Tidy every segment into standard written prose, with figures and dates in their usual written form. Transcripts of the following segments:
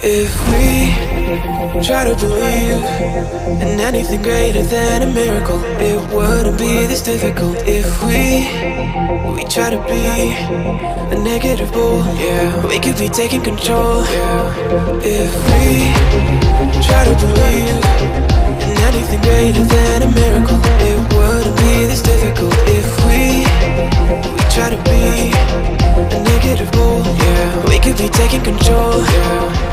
If we try to believe in anything greater than a miracle, it wouldn't be this difficult. If we try to be a negative bull, yeah, we could be taking control, yeah. If we try to believe in anything greater than a miracle, it wouldn't be this difficult. If we try to be a negative bull, yeah, we could be taking control, yeah.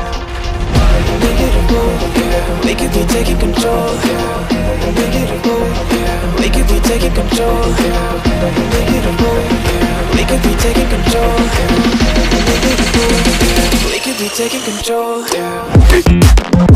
Negative bull, yeah, we could be taking control, yeah. Negative bull, yeah, we could be taking control, yeah. Negative bull, yeah, we could be taking control, yeah. Negative bull, yeah, we could be taking control, yeah.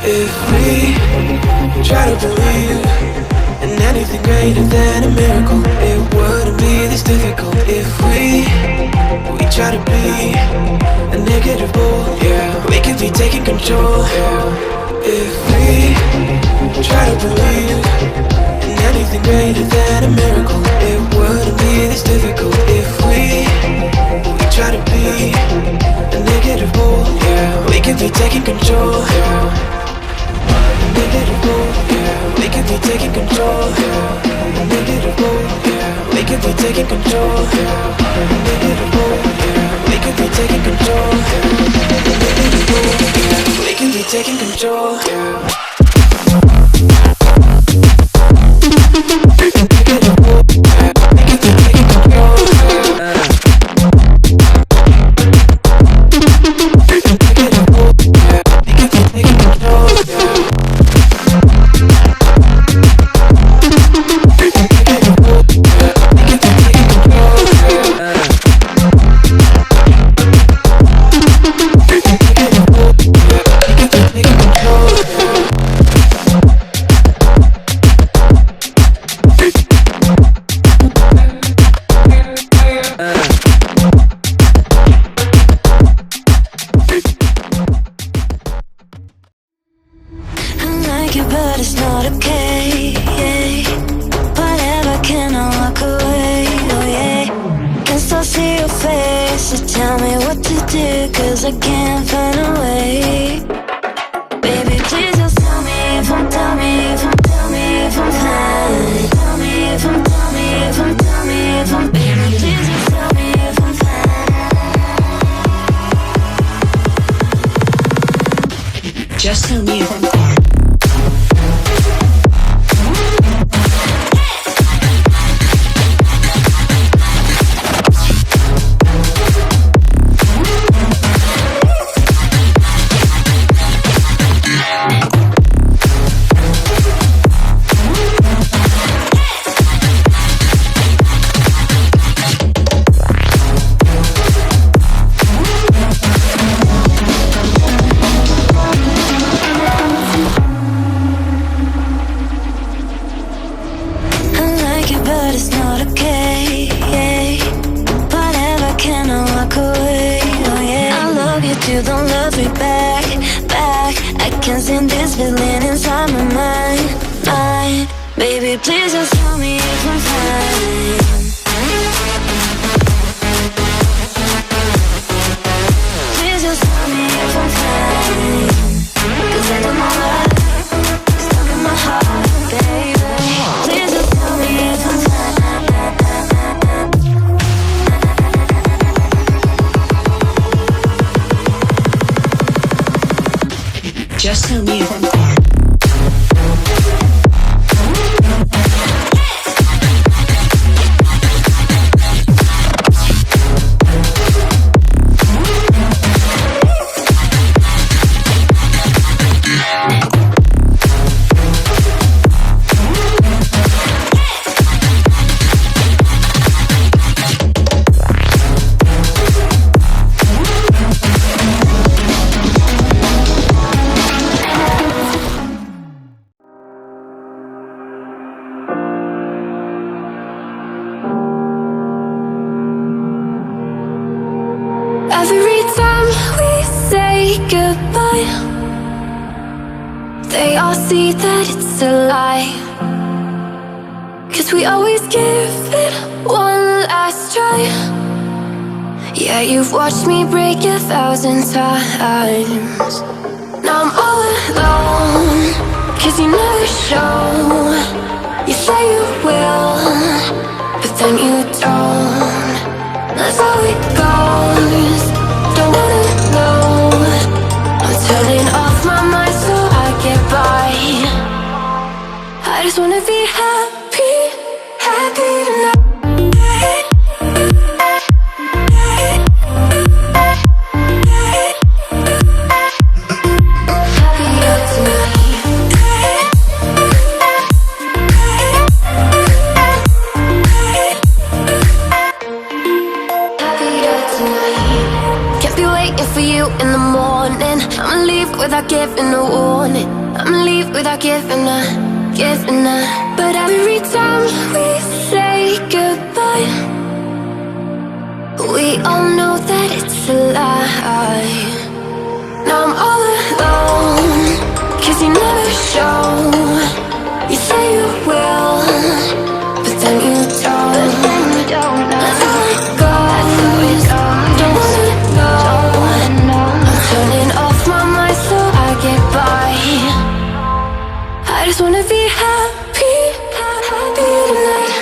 If we try to believe in anything greater than a miracle, it wouldn't be this difficult. If we try to be a negative bull, yeah, we could be taking control, yeah. If we try to believe in anything greater than a miracle, it wouldn't be this difficult. If we try to be a negative bull, yeah, we could be taking control, yeah. Negative bull, yeah, we could be taking control, yeah. Negative bull, yeah, we could be taking control, yeah. Negative bull, yeah, we could be taking control, yeah. Negative bull, yeah, we could be taking control, yeah. Negative bull, yeah, we could be taking control, yeah. Negative bull, yeah, we could be taking control, yeah. But it's not okay, yeah. Whatever, can I walk away, oh yeah. Can still see your face, so tell me what to do, cause I can't find a way. Baby, please just tell me if I'm, tell me if I'm, tell me if I'm fine. Tell me if I'm, tell me if I'm, tell me if I'm, baby, please just tell me if I'm fine. Just tell me if I'm fine. But it's not okay, yeah. Whatever, can I walk away, oh yeah. I love you too, don't love me back, back. I can't stand this feeling inside my mind. Baby, please just tell me if I'm fine. Please just tell me if I'm fine, cause I don't know why it's stuck in my heart, baby. Please just tell me if I'm fine. Just tell me if I'm fine. They all see that it's a lie, 'cause we always give it one last try. Yeah, you've watched me break 1,000 times. Now I'm all alone, 'cause you never show. You say you will, but then you don't. That's how it goes. Don't wanna know. I'm turning off my mind so I get by. I just wanna be happy, happy tonight. In the morning, I'ma leave without giving a warning. I'ma leave without giving a. But every time we say goodbye, we all know that it's a lie. Now I'm all alone, 'cause you never show. You say you will, but then you don't. That's how it goes. Don't wanna know. Turning off my mind so I get by. I just wanna be happy, happy tonight.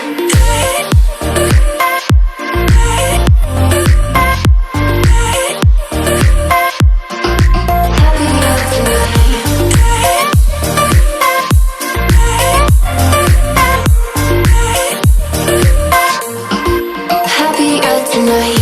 Happier tonight.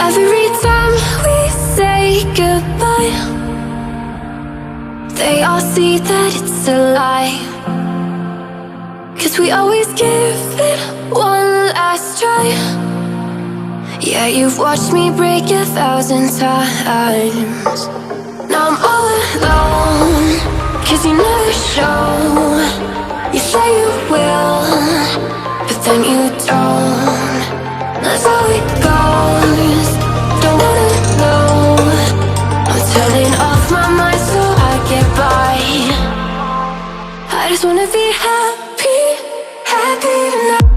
Every time we say goodbye, they all see that it's a lie, 'cause we always give it one last try. Yeah, you've watched me break 1,000 times. Now I'm all alone, 'cause you never show. You say you will, but then you don't. That's how it goes. Don't wanna know. I'm turning off my mind so I get by. I just wanna be happy, happy tonight.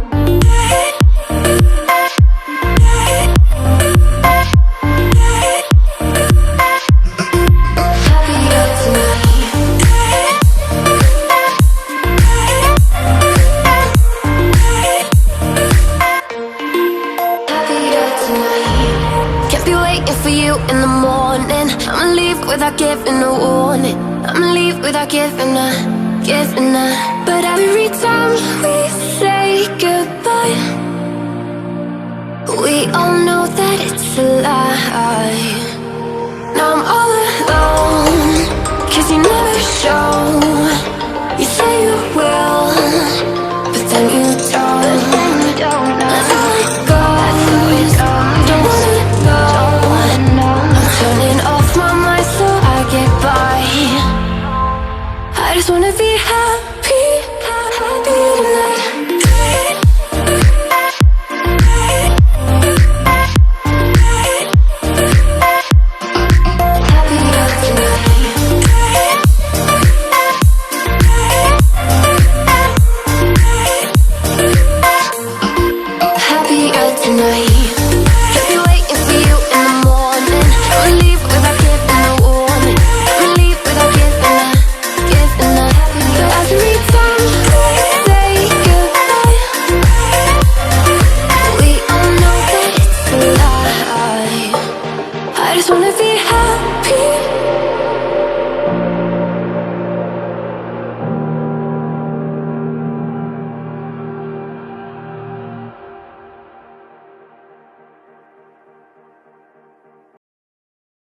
In the morning, I'ma leave without giving a warning. I'ma leave without giving a. But every time we say goodbye, we all know that it's a lie. Now I'm all alone, 'cause you never show. You say you will,